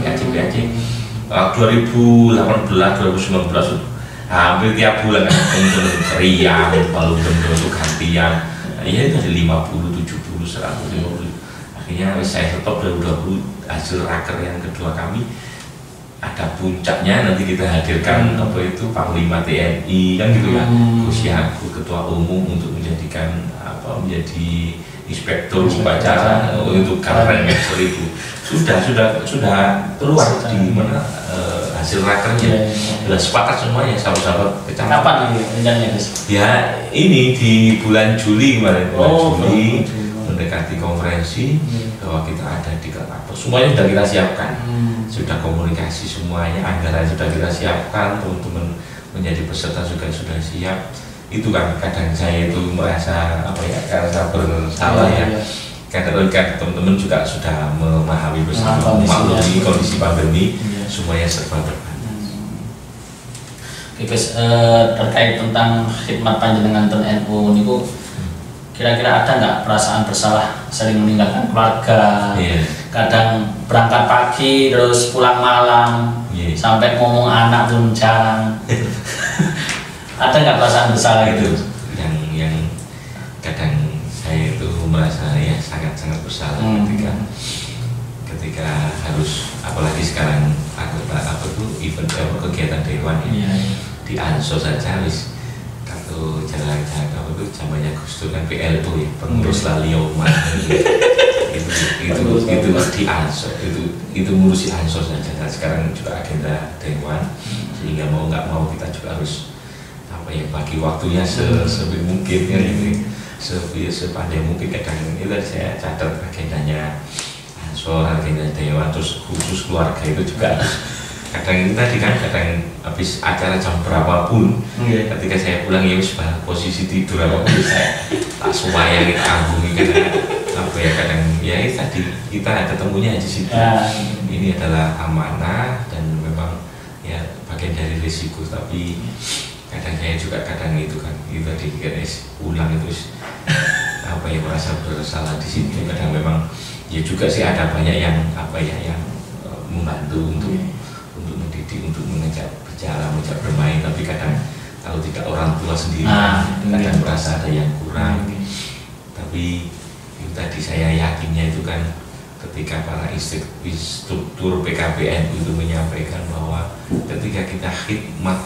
PAC 2018 2019 hampir tiap bulan teman-teman teriak lalu bentuk gantian ya itu dari 50 70 150. Akhirnya saya stop 2020 hasil raker yang kedua kami. Ada puncaknya nanti kita hadirkan apa itu Panglima TNI kan gitu ya, Gus Yaku ketua umum untuk menjadikan apa menjadi inspektur upacara untuk keren ya 1.000 sudah keluar di mana hasil rakernya sudah sepakat semuanya sahabat-sahabat kecamatan. Kapan nih rencananya Gus? Ya ini di bulan Juli kemarin, Juli mendekati konferensi bahwa kita ada di Kelapa. Semuanya sudah kita siapkan, sudah komunikasi semuanya, anggaran sudah kita siapkan, teman-teman menjadi peserta juga sudah siap. Itu kan kadang saya itu merasa apa ya, karena bersalah ya. Karena teman-teman juga sudah memahami bersama melalui kondisi pandemi, semuanya serba terbatas. Oke Gus, terkait tentang khidmat panjenengan ten NU niku kira-kira ada nggak perasaan bersalah sering meninggalkan keluarga, kadang berangkat pagi terus pulang malam, sampai ngomong anak pun jarang. Ada nggak perasaan bersalah gitu? Yang kadang saya itu merasa ya sangat-sangat bersalah ketika ketika harus, apalagi sekarang event kegiatan dewan di Ansor saja wis kartu jalan zamannya Gus Dur kan PLO ya, pengurus Lalioma itu di Ansor, itu ngurusi Ansor saja. Nah, sekarang juga agenda dewan, sehingga mau nggak mau kita juga harus bagi waktunya sebisa mungkin kan, ini sepandai mungkin. Kadang itu saya catat agendanya Ansor, agenda dewan, terus khusus keluarga itu juga harus. Kadang tadi kan, kadang habis acara jam berapapun, ketika saya pulang ya wis posisi tidur apapun saya tak suaya kita ambungi kadang ya tadi kita ketemunya di situ. Ini adalah amanah dan memang ya bagian dari risiko, tapi kadang saya juga itu tadi guys pulang itu merasa bersalah di situ. Kadang memang ya juga sih ada banyak yang yang membantu untuk mendidik, untuk mengajak berjalan, mengajak bermain, tapi kadang kalau tidak orang tua sendiri kadang merasa ada yang kurang. Tapi itu tadi saya yakinnya itu kan ketika para instruktur PKBN itu menyampaikan bahwa ketika kita khidmat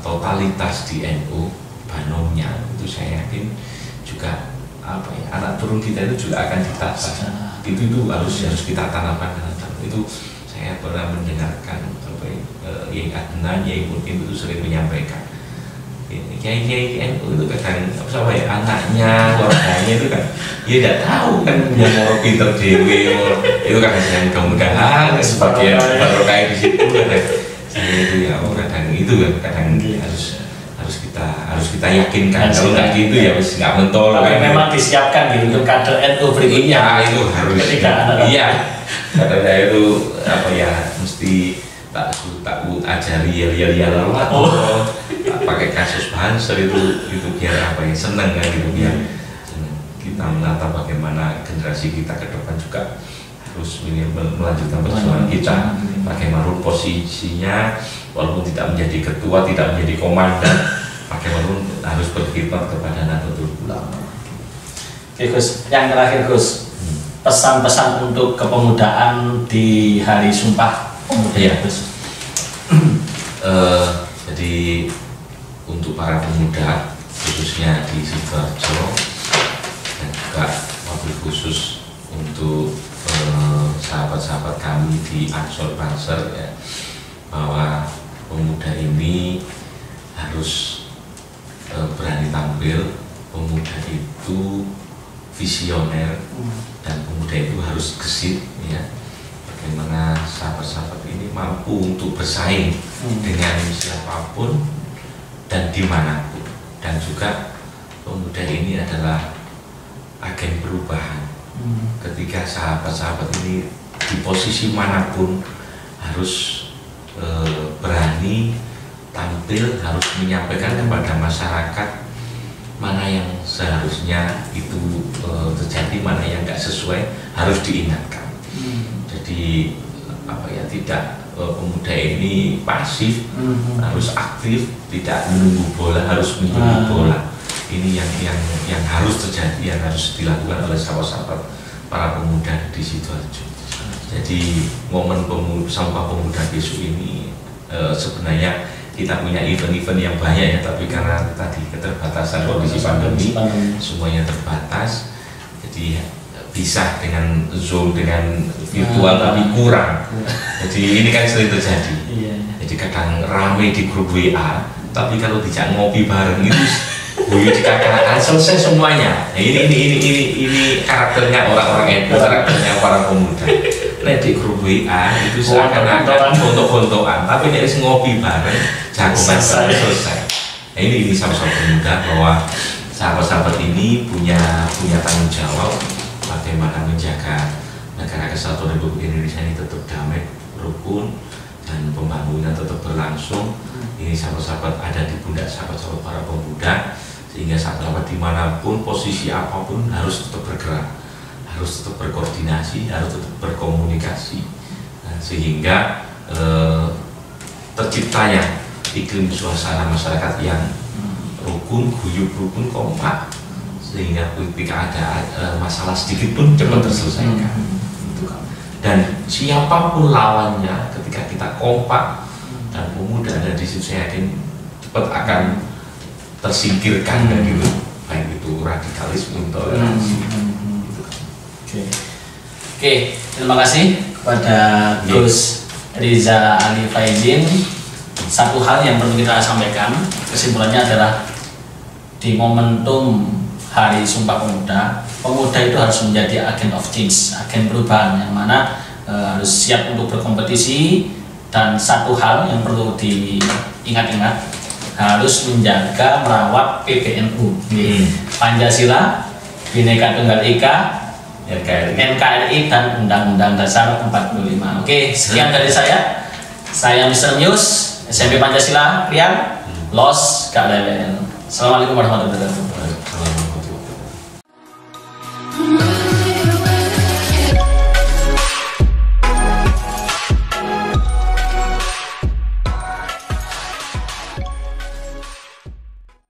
totalitas di NU banomnya, itu saya yakin juga anak turun kita itu juga akan ditata. Itu harus kita tanamkan. Itu saya pernah mendengarkan Yai Adnan, Yai Mungkin itu sering menyampaikan Kiai NU itu kadang anaknya, keluarganya itu kan ya tidak tahu kan, punya mau pinter dewe itu kan saya mudah-mudahan sebagian barokah di situ kadang saya itu ya kadang itu kadang harus kita yakinkan. Kalau nggak gitu ya wis nggak mentol. Tapi memang disiapkan gitu untuk kader NU berikutnya. Itu harus. Ketika iya. Kata saya itu mesti tak ajari ya lalu tak pakai kasus Banser itu biar seneng kan gitu, biar kita menata bagaimana generasi kita ke depan juga harus melanjutkan perjuangan kita, bagaimana posisinya walaupun tidak menjadi ketua, tidak menjadi komandan, bagaimana harus berkhidmat kepada Nahdlatul Ulama. Oke Gus, yang terakhir Gus, pesan-pesan untuk kepemudaan di hari Sumpah Pemuda Gus. Jadi untuk para pemuda khususnya di Sidoarjo dan juga wabil khusus untuk sahabat-sahabat kami di Ansor Banser ya, bahwa pemuda ini harus berani tampil, pemuda itu visioner, dan pemuda itu harus gesit ya. Bagaimana sahabat-sahabat ini mampu untuk bersaing dengan siapapun dan dimanapun, dan juga pemuda ini adalah agen perubahan. Ketika sahabat-sahabat ini di posisi manapun harus berani tampil, harus menyampaikan kepada masyarakat mana yang seharusnya itu terjadi, mana yang nggak sesuai, harus diingatkan. Jadi tidak pemuda ini pasif, harus aktif, tidak menunggu bola, harus menunggu bola. Ini yang harus terjadi, yang harus dilakukan oleh sahabat-sahabat para pemuda di Sidoarjo. Jadi momen Sumpah Pemuda besok ini sebenarnya kita punya event-event yang banyak ya, tapi karena tadi keterbatasan kondisi pandemi semuanya terbatas, jadi bisa dengan Zoom, dengan virtual, tapi kurang. Jadi ini kan sering terjadi. Jadi kadang rame di grup WA, tapi kalau tidak ngopi bareng itu buyut dikatakan selesai semuanya. Nah, ini karakternya orang-orang NU, karakternya para pemuda. Nah, di grup WA itu seakan-akan bontok-bontokan, tapi dia ngopi bareng, jagungan bareng selesai. Nah, ini sama-sama pemuda bahwa sahabat-sahabat ini punya tanggung jawab bagaimana menjaga negara kesatuan Republik Indonesia ini tetap damai, rukun, dan pembangunan tetap berlangsung. Ini sahabat-sahabat ada di pundak sahabat-sahabat para pemuda, sehingga sahabat-sahabat dimanapun, posisi apapun harus tetap bergerak, harus tetap berkoordinasi, harus tetap berkomunikasi, sehingga terciptanya iklim suasana masyarakat yang rukun, guyup rukun, kompak, sehingga ketika ada masalah sedikit pun cepat terselesaikan. gitu kan. Dan siapapun lawannya, ketika kita kompak dan pemuda, dan di situ saya yakin cepat akan tersingkirkan dan gitu, baik itu radikalisme, intoleransi. Gitu kan. Oke, terima kasih kepada Gus Riza Ali Faizin. Satu hal yang perlu kita sampaikan, kesimpulannya adalah di momentum Hari Sumpah Pemuda, pemuda itu harus menjadi agen of change, agen perubahan yang mana harus siap untuk berkompetisi. Dan satu hal yang perlu diingat-ingat, harus menjaga merawat PBNU, Pancasila, Bhinneka Tunggal Ika, NKRI dan Undang-Undang Dasar 45. Oke, sekian dari saya. Saya Mr. News, SMP Pancasila, Krian, Los, KLWN. Assalamualaikum warahmatullahi wabarakatuh.